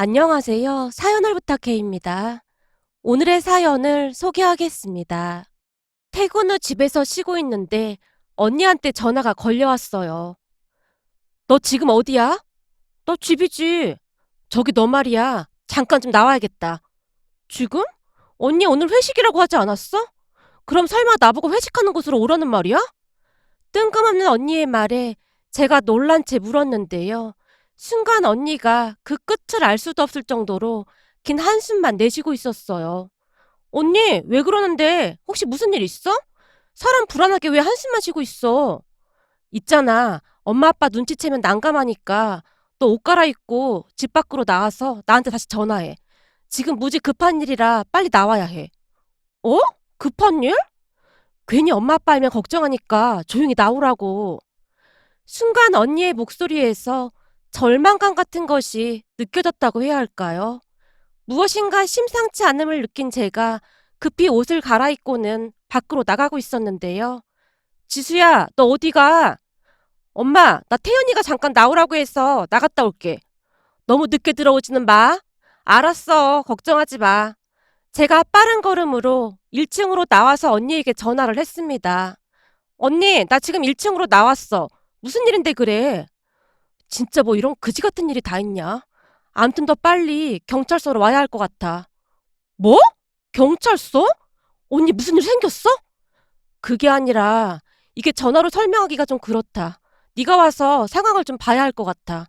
안녕하세요. 사연을 부탁해입니다. 오늘의 사연을 소개하겠습니다. 퇴근 후 집에서 쉬고 있는데 언니한테 전화가 걸려왔어요. 너 지금 어디야? 너 집이지. 저기 너 말이야. 잠깐 좀 나와야겠다. 지금? 언니 오늘 회식이라고 하지 않았어? 그럼 설마 나보고 회식하는 곳으로 오라는 말이야? 뜬금없는 언니의 말에 제가 놀란 채 물었는데요. 순간 언니가 그 끝을 알 수도 없을 정도로 긴 한숨만 내쉬고 있었어요. 언니, 왜 그러는데? 혹시 무슨 일 있어? 사람 불안하게 왜 한숨만 쉬고 있어? 있잖아. 엄마 아빠 눈치채면 난감하니까 너 옷 갈아입고 집 밖으로 나와서 나한테 다시 전화해. 지금 무지 급한 일이라 빨리 나와야 해. 어? 급한 일? 괜히 엄마 아빠 알면 걱정하니까 조용히 나오라고. 순간 언니의 목소리에서 절망감 같은 것이 느껴졌다고 해야 할까요? 무엇인가 심상치 않음을 느낀 제가 급히 옷을 갈아입고는 밖으로 나가고 있었는데요. 지수야, 너 어디 가? 엄마, 나 태연이가 잠깐 나오라고 해서 나갔다 올게. 너무 늦게 들어오지는 마. 알았어, 걱정하지 마. 제가 빠른 걸음으로 1층으로 나와서 언니에게 전화를 했습니다. 언니, 나 지금 1층으로 나왔어. 무슨 일인데 그래? 진짜 뭐 이런 그지 같은 일이 다 있냐? 암튼 더 빨리 경찰서로 와야 할 것 같아. 뭐? 경찰서? 언니 무슨 일 생겼어? 그게 아니라 이게 전화로 설명하기가 좀 그렇다. 네가 와서 상황을 좀 봐야 할 것 같아.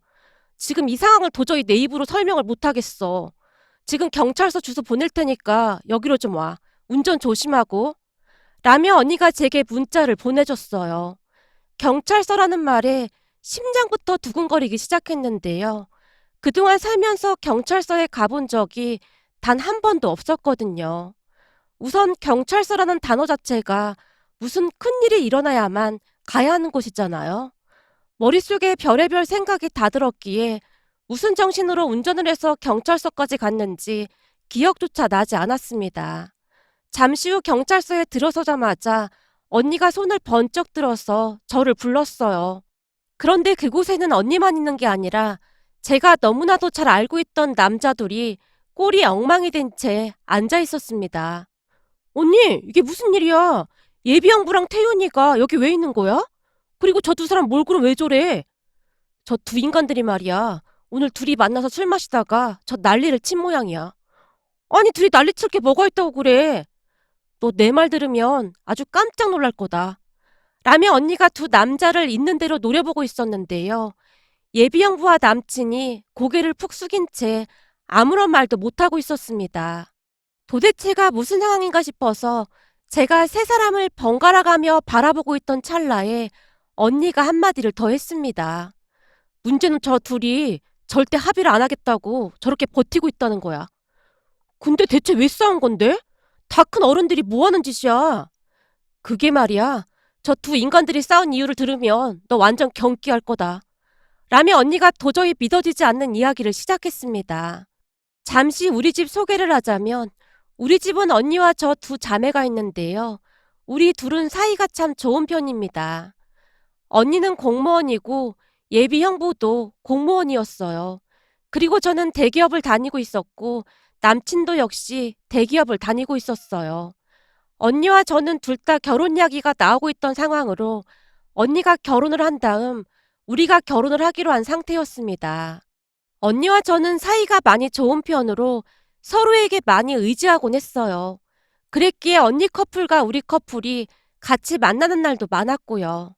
지금 이 상황을 도저히 내 입으로 설명을 못 하겠어. 지금 경찰서 주소 보낼 테니까 여기로 좀 와. 운전 조심하고. 라며 언니가 제게 문자를 보내줬어요. 경찰서라는 말에 심장부터 두근거리기 시작했는데요. 그동안 살면서 경찰서에 가본 적이 단 한 번도 없었거든요. 우선 경찰서라는 단어 자체가 무슨 큰일이 일어나야만 가야 하는 곳이잖아요. 머릿속에 별의별 생각이 다 들었기에 무슨 정신으로 운전을 해서 경찰서까지 갔는지 기억조차 나지 않았습니다. 잠시 후 경찰서에 들어서자마자 언니가 손을 번쩍 들어서 저를 불렀어요. 그런데 그곳에는 언니만 있는 게 아니라 제가 너무나도 잘 알고 있던 남자들이 꼴이 엉망이 된 채 앉아 있었습니다. 언니, 이게 무슨 일이야? 예비양부랑 태윤이가 여기 왜 있는 거야? 그리고 저 두 사람 몰골은 왜 저래? 저 두 인간들이 말이야. 오늘 둘이 만나서 술 마시다가 저 난리를 친 모양이야. 아니, 둘이 난리칠 게 뭐가 있다고 그래? 너 내 말 들으면 아주 깜짝 놀랄 거다. 라며 언니가 두 남자를 있는 대로 노려보고 있었는데요. 예비형부와 남친이 고개를 푹 숙인 채 아무런 말도 못하고 있었습니다. 도대체가 무슨 상황인가 싶어서 제가 세 사람을 번갈아 가며 바라보고 있던 찰나에 언니가 한마디를 더 했습니다. 문제는 저 둘이 절대 합의를 안 하겠다고 저렇게 버티고 있다는 거야. 근데 대체 왜 싸운 건데? 다 큰 어른들이 뭐 하는 짓이야? 그게 말이야. 저 두 인간들이 싸운 이유를 들으면 너 완전 경기할 거다. 라며 언니가 도저히 믿어지지 않는 이야기를 시작했습니다. 잠시 우리 집 소개를 하자면 우리 집은 언니와 저 두 자매가 있는데요. 우리 둘은 사이가 참 좋은 편입니다. 언니는 공무원이고 예비 형부도 공무원이었어요. 그리고 저는 대기업을 다니고 있었고 남친도 역시 대기업을 다니고 있었어요. 언니와 저는 둘 다 결혼 이야기가 나오고 있던 상황으로 언니가 결혼을 한 다음 우리가 결혼을 하기로 한 상태였습니다. 언니와 저는 사이가 많이 좋은 편으로 서로에게 많이 의지하곤 했어요. 그랬기에 언니 커플과 우리 커플이 같이 만나는 날도 많았고요.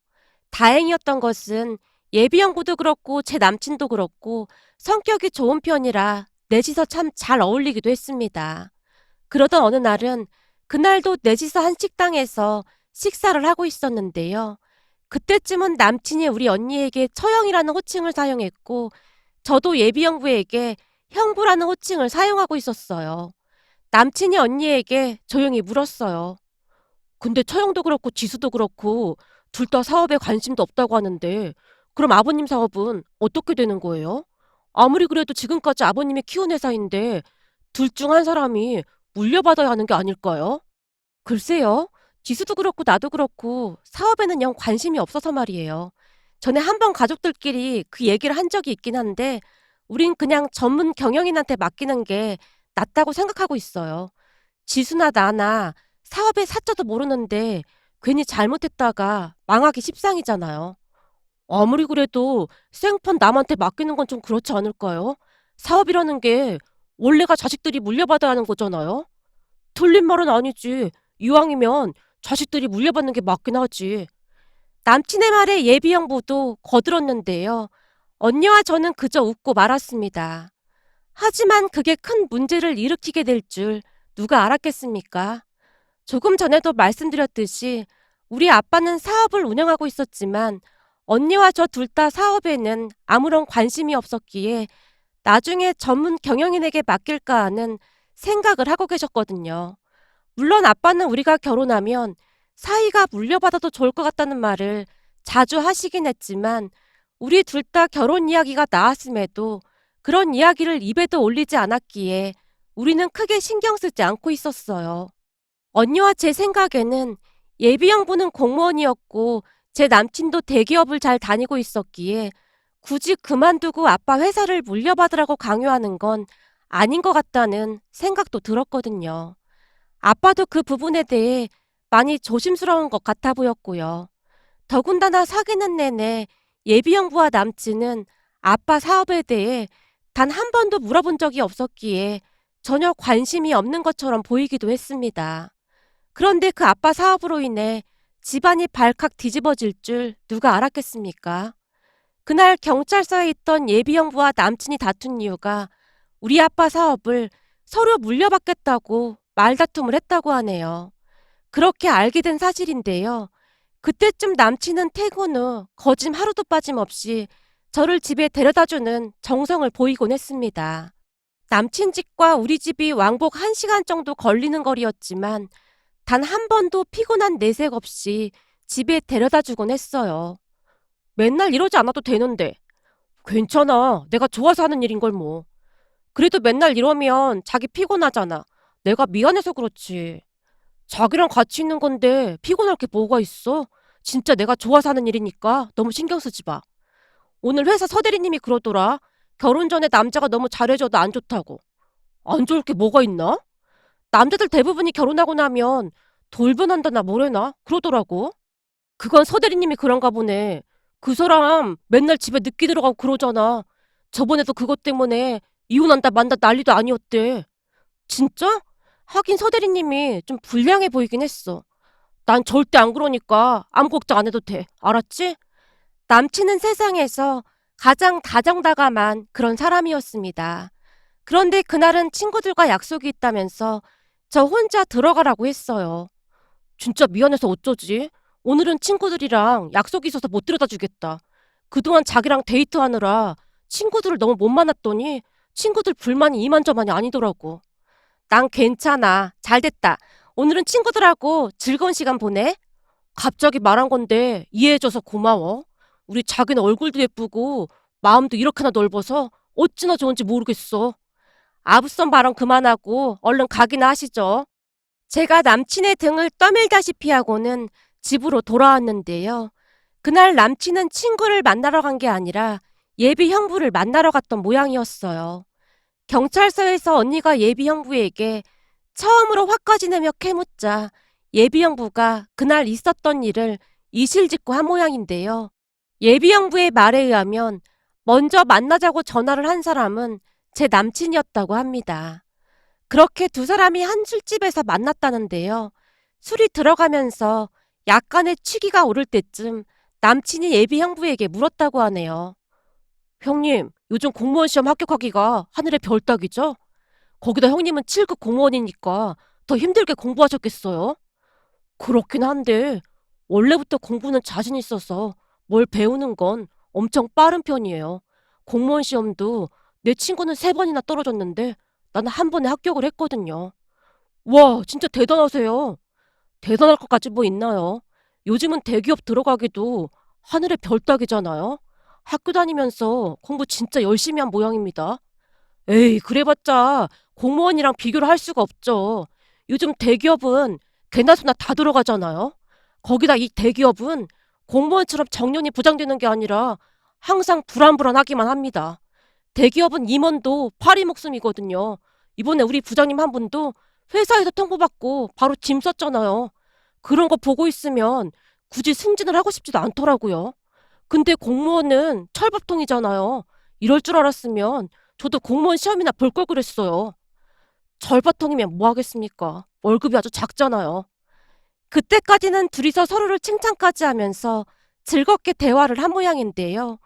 다행이었던 것은 예비 형부도 그렇고 제 남친도 그렇고 성격이 좋은 편이라 넷이서 참 잘 어울리기도 했습니다. 그러던 어느 날은 그날도 넷이서 한 식당에서 식사를 하고 있었는데요. 그때쯤은 남친이 우리 언니에게 처형이라는 호칭을 사용했고 저도 예비 형부에게 형부라는 호칭을 사용하고 있었어요. 남친이 언니에게 조용히 물었어요. 근데 처형도 그렇고 지수도 그렇고 둘 다 사업에 관심도 없다고 하는데 그럼 아버님 사업은 어떻게 되는 거예요? 아무리 그래도 지금까지 아버님이 키운 회사인데 둘 중 한 사람이 물려받아야 하는 게 아닐까요? 글쎄요. 지수도 그렇고 나도 그렇고 사업에는 영 관심이 없어서 말이에요. 전에 한 번 가족들끼리 그 얘기를 한 적이 있긴 한데 우린 그냥 전문 경영인한테 맡기는 게 낫다고 생각하고 있어요. 지수나 나나 사업의 사자도 모르는데 괜히 잘못했다가 망하기 십상이잖아요. 아무리 그래도 생판 남한테 맡기는 건 좀 그렇지 않을까요? 사업이라는 게 원래가 자식들이 물려받아야 하는 거잖아요. 틀린 말은 아니지. 이왕이면 자식들이 물려받는 게 맞긴 하지. 남친의 말에 예비형부도 거들었는데요. 언니와 저는 그저 웃고 말았습니다. 하지만 그게 큰 문제를 일으키게 될 줄 누가 알았겠습니까? 조금 전에도 말씀드렸듯이 우리 아빠는 사업을 운영하고 있었지만 언니와 저 둘 다 사업에는 아무런 관심이 없었기에 나중에 전문 경영인에게 맡길까 하는 생각을 하고 계셨거든요. 물론 아빠는 우리가 결혼하면 사위가 물려받아도 좋을 것 같다는 말을 자주 하시긴 했지만 우리 둘 다 결혼 이야기가 나왔음에도 그런 이야기를 입에도 올리지 않았기에 우리는 크게 신경 쓰지 않고 있었어요. 언니와 제 생각에는 예비형부는 공무원이었고 제 남친도 대기업을 잘 다니고 있었기에 굳이 그만두고 아빠 회사를 물려받으라고 강요하는 건 아닌 것 같다는 생각도 들었거든요. 아빠도 그 부분에 대해 많이 조심스러운 것 같아 보였고요. 더군다나 사귀는 내내 예비형부와 남친은 아빠 사업에 대해 단 한 번도 물어본 적이 없었기에 전혀 관심이 없는 것처럼 보이기도 했습니다. 그런데 그 아빠 사업으로 인해 집안이 발칵 뒤집어질 줄 누가 알았겠습니까? 그날 경찰서에 있던 예비형부와 남친이 다툰 이유가 우리 아빠 사업을 서로 물려받겠다고 말다툼을 했다고 하네요. 그렇게 알게 된 사실인데요. 그때쯤 남친은 퇴근 후 거짐 하루도 빠짐없이 저를 집에 데려다주는 정성을 보이곤 했습니다. 남친 집과 우리 집이 왕복 1시간 정도 걸리는 거리였지만 단 한 번도 피곤한 내색 없이 집에 데려다주곤 했어요. 맨날 이러지 않아도 되는데. 괜찮아. 내가 좋아서 하는 일인 걸 뭐. 그래도 맨날 이러면 자기 피곤하잖아. 내가 미안해서 그렇지. 자기랑 같이 있는 건데 피곤할 게 뭐가 있어? 진짜 내가 좋아서 하는 일이니까 너무 신경 쓰지 마. 오늘 회사 서대리님이 그러더라. 결혼 전에 남자가 너무 잘해줘도 안 좋다고. 안 좋을 게 뭐가 있나? 남자들 대부분이 결혼하고 나면 돌변한다나 뭐래나 그러더라고. 그건 서대리님이 그런가 보네. 그 사람 맨날 집에 늦게 들어가고 그러잖아. 저번에도 그것 때문에 이혼한다 만다 난리도 아니었대. 진짜? 하긴 서대리님이 좀 불량해 보이긴 했어. 난 절대 안 그러니까 아무 걱정 안 해도 돼. 알았지? 남친은 세상에서 가장 다정다감한 그런 사람이었습니다. 그런데 그날은 친구들과 약속이 있다면서 저 혼자 들어가라고 했어요. 진짜 미안해서 어쩌지? 오늘은 친구들이랑 약속이 있어서 못 데려다 주겠다. 그동안 자기랑 데이트하느라 친구들을 너무 못 만났더니 친구들 불만이 이만저만이 아니더라고. 난 괜찮아. 잘 됐다. 오늘은 친구들하고 즐거운 시간 보내. 갑자기 말한 건데 이해해줘서 고마워. 우리 자기는 얼굴도 예쁘고 마음도 이렇게나 넓어서 어찌나 좋은지 모르겠어. 아부선 발언 그만하고 얼른 가기나 하시죠. 제가 남친의 등을 떠밀다시피 하고는 집으로 돌아왔는데요. 그날 남친은 친구를 만나러 간 게 아니라 예비 형부를 만나러 갔던 모양이었어요. 경찰서에서 언니가 예비 형부에게 처음으로 화까지 내며 캐묻자 예비 형부가 그날 있었던 일을 이실직고 한 모양인데요. 예비 형부의 말에 의하면 먼저 만나자고 전화를 한 사람은 제 남친이었다고 합니다. 그렇게 두 사람이 한 술집에서 만났다는데요. 술이 들어가면서 약간의 취기가 오를 때쯤 남친이 예비 형부에게 물었다고 하네요. 형님, 요즘 공무원 시험 합격하기가 하늘의 별 따기죠? 거기다 형님은 7급 공무원이니까 더 힘들게 공부하셨겠어요? 그렇긴 한데 원래부터 공부는 자신 있어서 뭘 배우는 건 엄청 빠른 편이에요. 공무원 시험도 내 친구는 3번이나 떨어졌는데 나는 한 번에 합격을 했거든요. 와, 진짜 대단하세요. 대단할 것까지 뭐 있나요? 요즘은 대기업 들어가기도 하늘의 별 따기잖아요. 학교 다니면서 공부 진짜 열심히 한 모양입니다. 에이, 그래봤자 공무원이랑 비교를 할 수가 없죠. 요즘 대기업은 개나 소나 다 들어가잖아요. 거기다 이 대기업은 공무원처럼 정년이 보장되는 게 아니라 항상 불안불안하기만 합니다. 대기업은 임원도 파리 목숨이거든요. 이번에 우리 부장님 한 분도 회사에서 통보받고 바로 짐 썼잖아요. 그런 거 보고 있으면 굳이 승진을 하고 싶지도 않더라고요. 근데 공무원은 철밥통이잖아요. 이럴 줄 알았으면 저도 공무원 시험이나 볼 걸 그랬어요. 철밥통이면 뭐 하겠습니까? 월급이 아주 작잖아요. 그때까지는 둘이서 서로를 칭찬까지 하면서 즐겁게 대화를 한 모양인데요.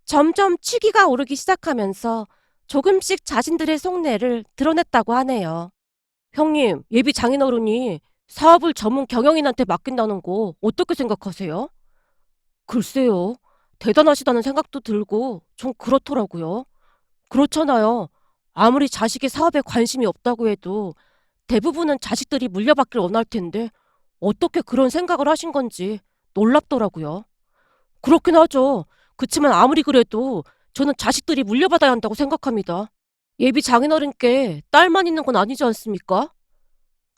점점 취기가 오르기 시작하면서 조금씩 자신들의 속내를 드러냈다고 하네요. 형님, 예비 장인어른이 사업을 전문 경영인한테 맡긴다는 거 어떻게 생각하세요? 글쎄요. 대단하시다는 생각도 들고 좀 그렇더라고요. 그렇잖아요. 아무리 자식의 사업에 관심이 없다고 해도 대부분은 자식들이 물려받길 원할 텐데 어떻게 그런 생각을 하신 건지 놀랍더라고요. 그렇긴 하죠. 그치만 아무리 그래도 저는 자식들이 물려받아야 한다고 생각합니다. 예비 장인어른께 딸만 있는 건 아니지 않습니까?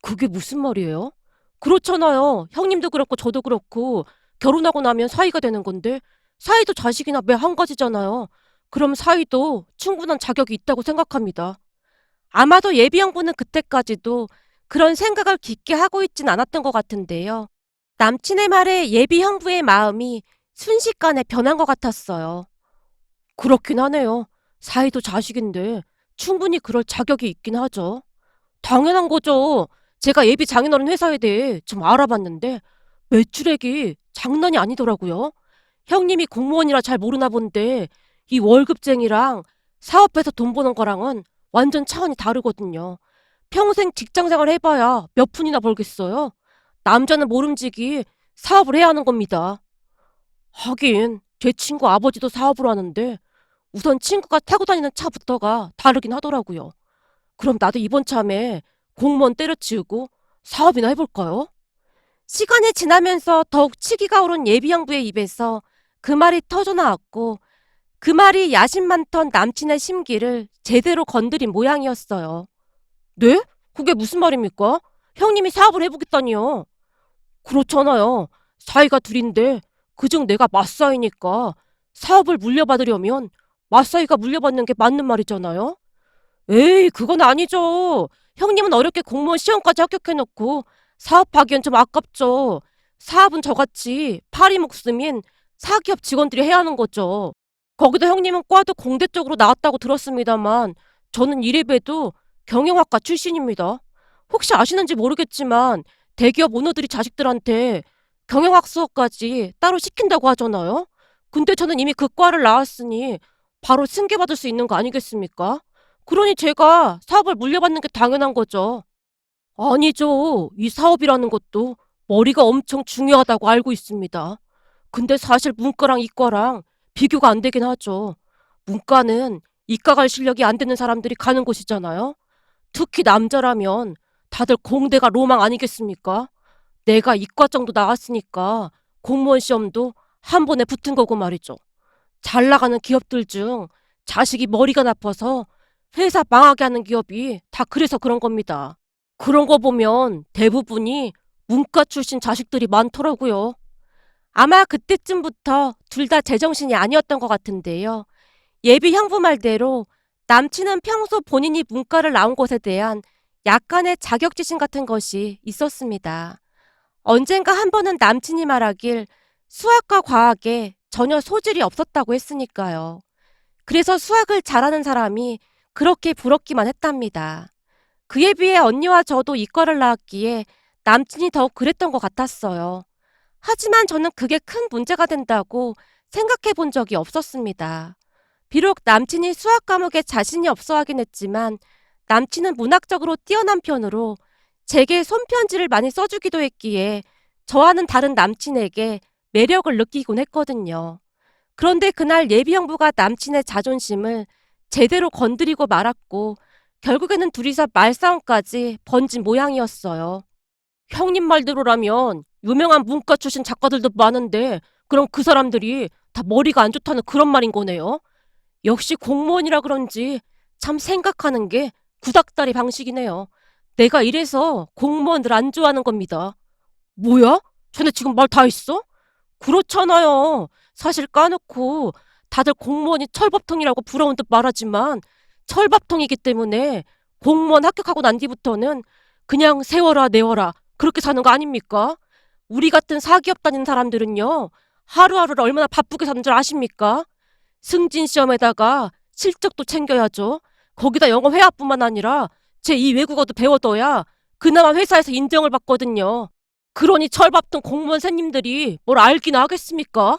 그게 무슨 말이에요? 그렇잖아요. 형님도 그렇고 저도 그렇고 결혼하고 나면 사위가 되는 건데 사위도 자식이나 매 한 가지잖아요. 그럼 사위도 충분한 자격이 있다고 생각합니다. 아마도 예비 형부는 그때까지도 그런 생각을 깊게 하고 있진 않았던 것 같은데요. 남친의 말에 예비 형부의 마음이 순식간에 변한 것 같았어요. 그렇긴 하네요. 사이도 자식인데 충분히 그럴 자격이 있긴 하죠. 당연한 거죠. 제가 예비 장인어른 회사에 대해 좀 알아봤는데 매출액이 장난이 아니더라고요. 형님이 공무원이라 잘 모르나 본데 이 월급쟁이랑 사업해서 돈 버는 거랑은 완전 차원이 다르거든요. 평생 직장 생활 해봐야 몇 푼이나 벌겠어요. 남자는 모름지기 사업을 해야 하는 겁니다. 하긴 제 친구 아버지도 사업을 하는데 우선 친구가 타고 다니는 차부터가 다르긴 하더라고요. 그럼 나도 이번 참에 공무원 때려치우고 사업이나 해볼까요? 시간이 지나면서 더욱 치기가 오른 예비형부의 입에서 그 말이 터져나왔고 그 말이 야심 많던 남친의 심기를 제대로 건드린 모양이었어요. 네? 그게 무슨 말입니까? 형님이 사업을 해보겠다니요. 그렇잖아요. 사이가 둘인데 그중 내가 맞사이니까 사업을 물려받으려면 맞사이가 물려받는 게 맞는 말이잖아요. 에이, 그건 아니죠. 형님은 어렵게 공무원 시험까지 합격해놓고 사업하기엔 좀 아깝죠. 사업은 저같이 파리 목숨인 사기업 직원들이 해야 하는 거죠. 거기다 형님은 과도 공대 쪽으로 나왔다고 들었습니다만 저는 이래봬도 경영학과 출신입니다. 혹시 아시는지 모르겠지만 대기업 오너들이 자식들한테 경영학 수업까지 따로 시킨다고 하잖아요. 근데 저는 이미 그 과를 나왔으니 바로 승계받을 수 있는 거 아니겠습니까? 그러니 제가 사업을 물려받는 게 당연한 거죠. 아니죠. 이 사업이라는 것도 머리가 엄청 중요하다고 알고 있습니다. 근데 사실 문과랑 이과랑 비교가 안 되긴 하죠. 문과는 이과 갈 실력이 안 되는 사람들이 가는 곳이잖아요. 특히 남자라면 다들 공대가 로망 아니겠습니까? 내가 이과 정도 나왔으니까 공무원 시험도 한 번에 붙은 거고 말이죠. 잘 나가는 기업들 중 자식이 머리가 나빠서 회사 망하게 하는 기업이 다 그래서 그런 겁니다. 그런 거 보면 대부분이 문과 출신 자식들이 많더라고요. 아마 그때쯤부터 둘 다 제정신이 아니었던 것 같은데요. 예비 형부 말대로 남친은 평소 본인이 문과를 나온 것에 대한 약간의 자격지심 같은 것이 있었습니다. 언젠가 한 번은 남친이 말하길 수학과 과학에 전혀 소질이 없었다고 했으니까요. 그래서 수학을 잘하는 사람이 그렇게 부럽기만 했답니다. 그에 비해 언니와 저도 이과를 나왔기에 남친이 더욱 그랬던 것 같았어요. 하지만 저는 그게 큰 문제가 된다고 생각해 본 적이 없었습니다. 비록 남친이 수학 과목에 자신이 없어 하긴 했지만 남친은 문학적으로 뛰어난 편으로 제게 손편지를 많이 써주기도 했기에 저와는 다른 남친에게 매력을 느끼곤 했거든요. 그런데 그날 예비 형부가 남친의 자존심을 제대로 건드리고 말았고 결국에는 둘이서 말싸움까지 번진 모양이었어요. 형님 말대로라면 유명한 문과 출신 작가들도 많은데 그럼 그 사람들이 다 머리가 안 좋다는 그런 말인 거네요. 역시 공무원이라 그런지 참 생각하는 게 구닥다리 방식이네요. 내가 이래서 공무원들 안 좋아하는 겁니다. 뭐야? 쟤네 지금 말 다 했어? 그렇잖아요. 사실 까놓고 다들 공무원이 철밥통이라고 부러운 듯 말하지만 철밥통이기 때문에 공무원 합격하고 난 뒤부터는 그냥 세워라 내워라 그렇게 사는 거 아닙니까? 우리 같은 사기업 다니는 사람들은요, 하루하루를 얼마나 바쁘게 사는 줄 아십니까? 승진 시험에다가 실적도 챙겨야죠. 거기다 영어 회화뿐만 아니라 제2 외국어도 배워둬야 그나마 회사에서 인정을 받거든요. 그러니 철밥통 공무원 새님들이 뭘 알긴 하겠습니까?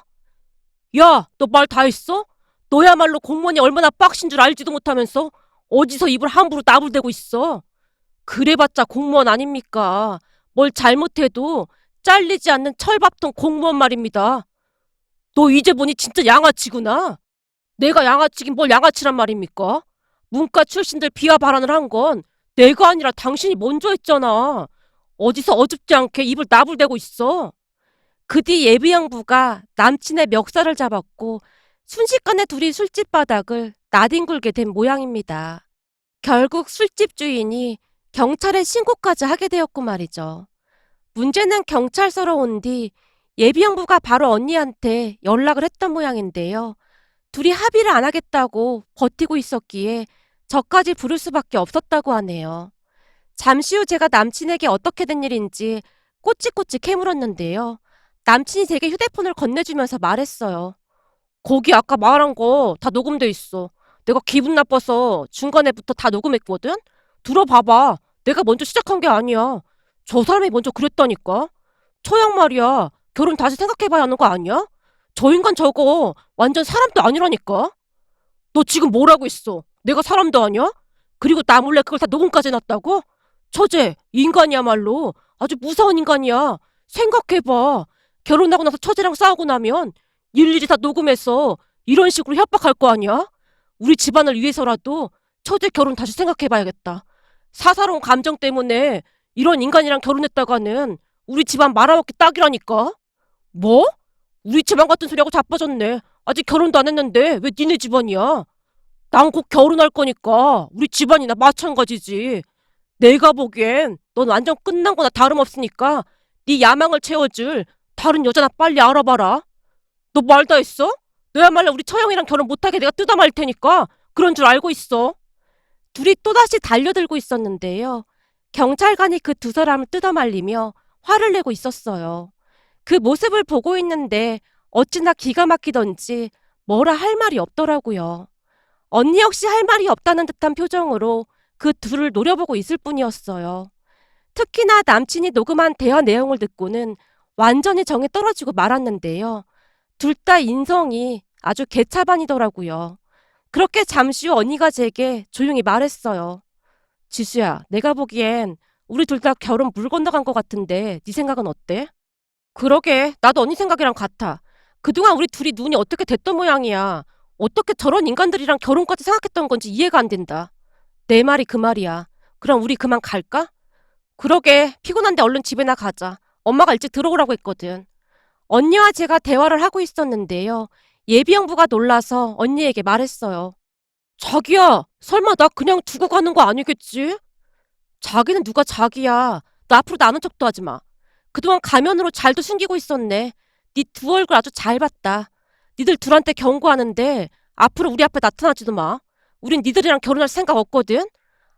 야, 너 말 다 했어? 너야말로 공무원이 얼마나 빡신 줄 알지도 못하면서 어디서 입을 함부로 나불대고 있어? 그래봤자 공무원 아닙니까? 뭘 잘못해도 잘리지 않는 철밥통 공무원 말입니다. 너 이제 보니 진짜 양아치구나. 내가 양아치긴 뭘 양아치란 말입니까? 문과 출신들 비하 발언을 한 건 내가 아니라 당신이 먼저 했잖아. 어디서 어줍지 않게 입을 나불대고 있어. 그 뒤 예비양부가 남친의 멱살을 잡았고 순식간에 둘이 술집 바닥을 나뒹굴게 된 모양입니다. 결국 술집 주인이 경찰에 신고까지 하게 되었고 말이죠. 문제는 경찰서로 온 뒤 예비양부가 바로 언니한테 연락을 했던 모양인데요. 둘이 합의를 안 하겠다고 버티고 있었기에 저까지 부를 수밖에 없었다고 하네요. 잠시 후 제가 남친에게 어떻게 된 일인지 꼬치꼬치 캐물었는데요. 남친이 제게 휴대폰을 건네주면서 말했어요. 거기 아까 말한 거 다 녹음돼 있어. 내가 기분 나빠서 중간에부터 다 녹음했거든? 들어봐봐. 내가 먼저 시작한 게 아니야. 저 사람이 먼저 그랬다니까. 처양 말이야. 결혼 다시 생각해봐야 하는 거 아니야? 저 인간 저거 완전 사람도 아니라니까. 너 지금 뭐라고 있어? 내가 사람도 아니야? 그리고 나 몰래 그걸 다 녹음까지 해놨다고? 처제, 인간이야말로 아주 무서운 인간이야. 생각해봐. 결혼하고 나서 처제랑 싸우고 나면 일일이 다 녹음해서 이런 식으로 협박할 거 아니야? 우리 집안을 위해서라도 처제 결혼 다시 생각해봐야겠다. 사사로운 감정 때문에 이런 인간이랑 결혼했다가는 우리 집안 말아먹기 딱이라니까. 뭐? 우리 집안 같은 소리하고 자빠졌네. 아직 결혼도 안 했는데 왜 니네 집안이야? 난 곧 결혼할 거니까 우리 집안이나 마찬가지지. 내가 보기엔 넌 완전 끝난 거나 다름없으니까 네 야망을 채워줄 다른 여자나 빨리 알아봐라. 너 말 다 했어? 너야말로 우리 처형이랑 결혼 못하게 내가 뜯어말 테니까 그런 줄 알고 있어. 둘이 또다시 달려들고 있었는데요. 경찰관이 그 두 사람을 뜯어말리며 화를 내고 있었어요. 그 모습을 보고 있는데 어찌나 기가 막히던지 뭐라 할 말이 없더라고요. 언니 역시 할 말이 없다는 듯한 표정으로 그 둘을 노려보고 있을 뿐이었어요. 특히나 남친이 녹음한 대화 내용을 듣고는 완전히 정이 떨어지고 말았는데요. 둘 다 인성이 아주 개차반이더라고요. 그렇게 잠시 후 언니가 제게 조용히 말했어요. 지수야, 내가 보기엔 우리 둘 다 결혼 물 건너간 것 같은데 네 생각은 어때? 그러게, 나도 언니 생각이랑 같아. 그동안 우리 둘이 눈이 어떻게 됐던 모양이야. 어떻게 저런 인간들이랑 결혼까지 생각했던 건지 이해가 안 된다. 내 말이 그 말이야. 그럼 우리 그만 갈까? 그러게, 피곤한데 얼른 집에나 가자. 엄마가 일찍 들어오라고 했거든. 언니와 제가 대화를 하고 있었는데요. 예비형부가 놀라서 언니에게 말했어요. 자기야, 설마 나 그냥 두고 가는 거 아니겠지? 자기는 누가 자기야. 나 앞으로 나눈 척도 하지 마. 그동안 가면으로 잘도 숨기고 있었네. 네 두 얼굴 아주 잘 봤다. 니들 둘한테 경고하는데 앞으로 우리 앞에 나타나지도 마. 우린 니들이랑 결혼할 생각 없거든.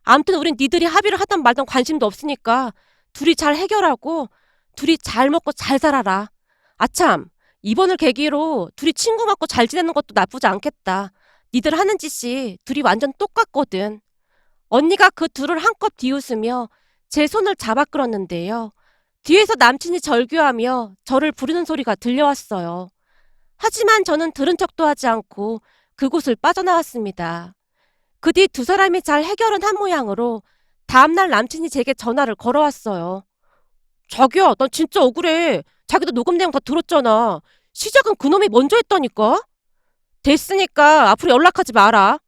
암튼 우린 니들이 합의를 하든 말든 관심도 없으니까 둘이 잘 해결하고 둘이 잘 먹고 잘 살아라. 아참, 이번을 계기로 둘이 친구 맞고 잘 지내는 것도 나쁘지 않겠다. 니들 하는 짓이 둘이 완전 똑같거든. 언니가 그 둘을 한껏 비웃으며 제 손을 잡아 끌었는데요. 뒤에서 남친이 절규하며 저를 부르는 소리가 들려왔어요. 하지만 저는 들은 척도 하지 않고 그곳을 빠져나왔습니다. 그 뒤 두 사람이 잘 해결은 한 모양으로 다음날 남친이 제게 전화를 걸어왔어요. 자기야, 난 진짜 억울해. 자기도 녹음 내용 다 들었잖아. 시작은 그놈이 먼저 했다니까? 됐으니까 앞으로 연락하지 마라.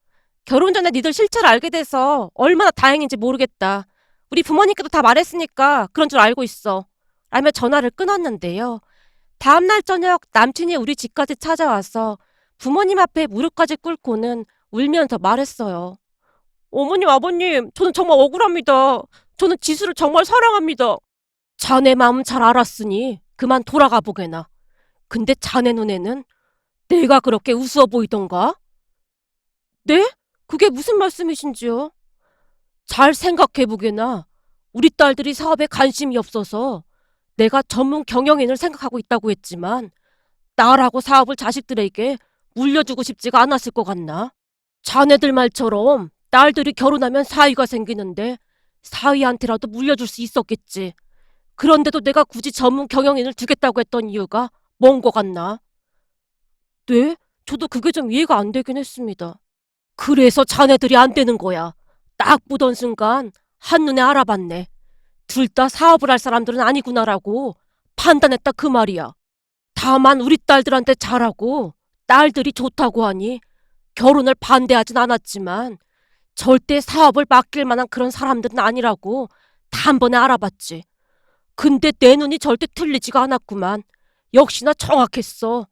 결혼 전에 니들 실체를 알게 돼서 얼마나 다행인지 모르겠다. 우리 부모님께도 다 말했으니까 그런 줄 알고 있어. 라며 전화를 끊었는데요. 다음날 저녁 남친이 우리 집까지 찾아와서 부모님 앞에 무릎까지 꿇고는 울면서 말했어요. 어머님, 아버님, 저는 정말 억울합니다. 저는 지수를 정말 사랑합니다. 자네 마음 잘 알았으니 그만 돌아가 보게나. 근데 자네 눈에는 내가 그렇게 우스워 보이던가? 네? 그게 무슨 말씀이신지요? 잘 생각해보게나. 우리 딸들이 사업에 관심이 없어서 내가 전문 경영인을 생각하고 있다고 했지만 나라고 사업을 자식들에게 물려주고 싶지가 않았을 것 같나? 자네들 말처럼 딸들이 결혼하면 사위가 생기는데 사위한테라도 물려줄 수 있었겠지. 그런데도 내가 굳이 전문 경영인을 두겠다고 했던 이유가 뭔 것 같나? 네? 저도 그게 좀 이해가 안 되긴 했습니다. 그래서 자네들이 안 되는 거야. 딱 보던 순간 한눈에 알아봤네. 둘 다 사업을 할 사람들은 아니구나라고 판단했다 그 말이야. 다만 우리 딸들한테 잘하고 딸들이 좋다고 하니 결혼을 반대하진 않았지만 절대 사업을 맡길 만한 그런 사람들은 아니라고 단번에 알아봤지. 근데 내 눈이 절대 틀리지가 않았구만. 역시나 정확했어.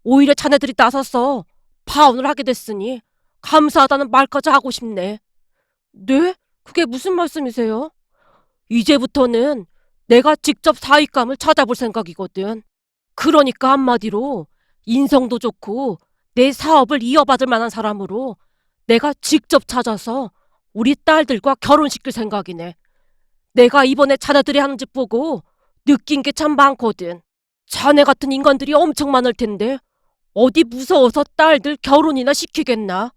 오히려 자네들이 나서서 파혼을 하게 됐으니 감사하다는 말까지 하고 싶네. 네? 그게 무슨 말씀이세요? 이제부터는 내가 직접 사윗감을 찾아볼 생각이거든. 그러니까 한마디로 인성도 좋고 내 사업을 이어받을 만한 사람으로 내가 직접 찾아서 우리 딸들과 결혼시킬 생각이네. 내가 이번에 자네들이 하는 짓 보고 느낀 게 참 많거든. 자네 같은 인간들이 엄청 많을 텐데 어디 무서워서 딸들 결혼이나 시키겠나?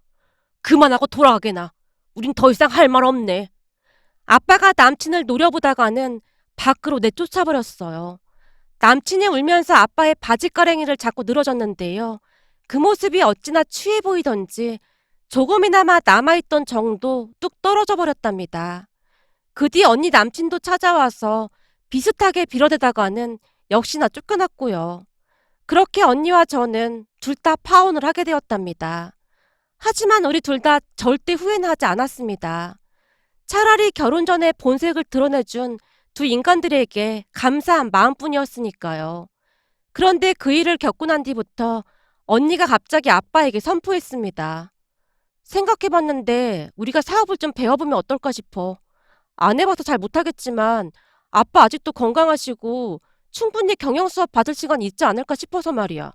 그만하고 돌아가게나. 우린 더 이상 할 말 없네. 아빠가 남친을 노려보다가는 밖으로 내쫓아버렸어요. 남친이 울면서 아빠의 바지가랭이를 잡고 늘어졌는데요. 그 모습이 어찌나 취해 보이던지 조금이나마 남아있던 정도 뚝 떨어져 버렸답니다. 그 뒤 언니 남친도 찾아와서 비슷하게 빌어대다가는 역시나 쫓겨났고요. 그렇게 언니와 저는 둘 다 파혼을 하게 되었답니다. 하지만 우리 둘 다 절대 후회는 하지 않았습니다. 차라리 결혼 전에 본색을 드러내준 두 인간들에게 감사한 마음뿐이었으니까요. 그런데 그 일을 겪고 난 뒤부터 언니가 갑자기 아빠에게 선포했습니다. 생각해봤는데 우리가 사업을 좀 배워보면 어떨까 싶어. 안 해봐서 잘 못하겠지만 아빠 아직도 건강하시고 충분히 경영 수업 받을 시간이 있지 않을까 싶어서 말이야.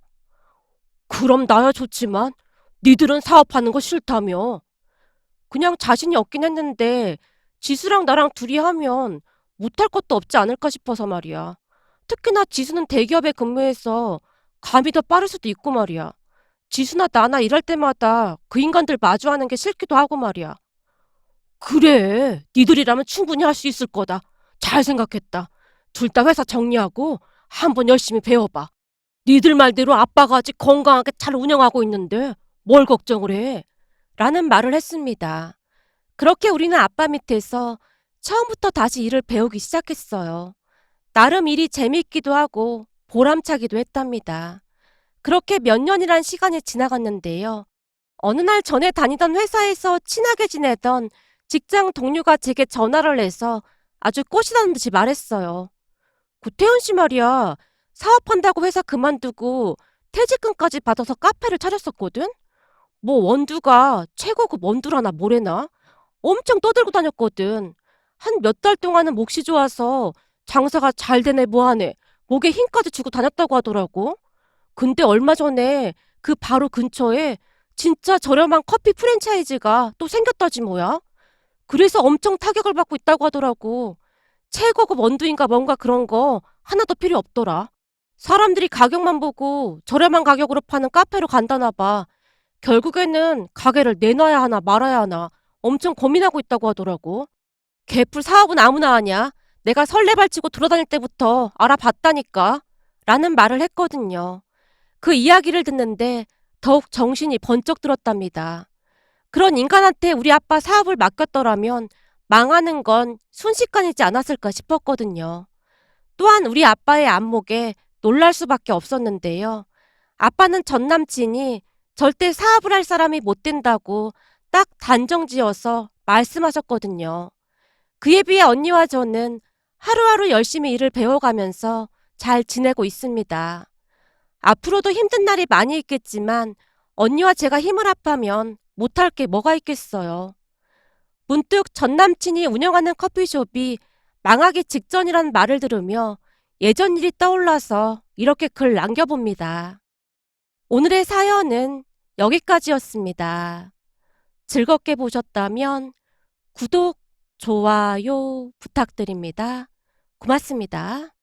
그럼 나야 좋지만 니들은 사업하는 거 싫다며. 그냥 자신이 없긴 했는데 지수랑 나랑 둘이 하면 못할 것도 없지 않을까 싶어서 말이야. 특히나 지수는 대기업에 근무해서 감이 더 빠를 수도 있고 말이야. 지수나 나나 일할 때마다 그 인간들 마주하는 게 싫기도 하고 말이야. 그래, 니들이라면 충분히 할 수 있을 거다. 잘 생각했다. 둘 다 회사 정리하고 한번 열심히 배워봐. 니들 말대로 아빠가 아직 건강하게 잘 운영하고 있는데 뭘 걱정을 해? 라는 말을 했습니다. 그렇게 우리는 아빠 밑에서 처음부터 다시 일을 배우기 시작했어요. 나름 일이 재미있기도 하고 보람차기도 했답니다. 그렇게 몇 년이란 시간이 지나갔는데요. 어느 날 전에 다니던 회사에서 친하게 지내던 직장 동료가 제게 전화를 해서 아주 꼬시다는 듯이 말했어요. 구태현 씨 말이야. 사업한다고 회사 그만두고 퇴직금까지 받아서 카페를 차렸었거든? 뭐 원두가 최고급 원두라나 뭐래나? 엄청 떠들고 다녔거든. 한 몇 달 동안은 몫이 좋아서 장사가 잘 되네 뭐하네 목에 힘까지 주고 다녔다고 하더라고. 근데 얼마 전에 그 바로 근처에 진짜 저렴한 커피 프랜차이즈가 또 생겼다지 뭐야. 그래서 엄청 타격을 받고 있다고 하더라고. 최고급 원두인가 뭔가 그런 거 하나도 필요 없더라. 사람들이 가격만 보고 저렴한 가격으로 파는 카페로 간다나 봐. 결국에는 가게를 내놔야 하나 말아야 하나 엄청 고민하고 있다고 하더라고. 개풀 사업은 아무나 하냐? 내가 설레발치고 돌아다닐 때부터 알아봤다니까. 라는 말을 했거든요. 그 이야기를 듣는데 더욱 정신이 번쩍 들었답니다. 그런 인간한테 우리 아빠 사업을 맡겼더라면 망하는 건 순식간이지 않았을까 싶었거든요. 또한 우리 아빠의 안목에 놀랄 수밖에 없었는데요. 아빠는 전 남친이 절대 사업을 할 사람이 못 된다고 딱 단정지어서 말씀하셨거든요. 그에 비해 언니와 저는 하루하루 열심히 일을 배워가면서 잘 지내고 있습니다. 앞으로도 힘든 날이 많이 있겠지만 언니와 제가 힘을 합하면 못할 게 뭐가 있겠어요. 문득 전 남친이 운영하는 커피숍이 망하기 직전이란 말을 들으며 예전 일이 떠올라서 이렇게 글 남겨봅니다. 오늘의 사연은 여기까지였습니다. 즐겁게 보셨다면 구독, 좋아요 부탁드립니다. 고맙습니다.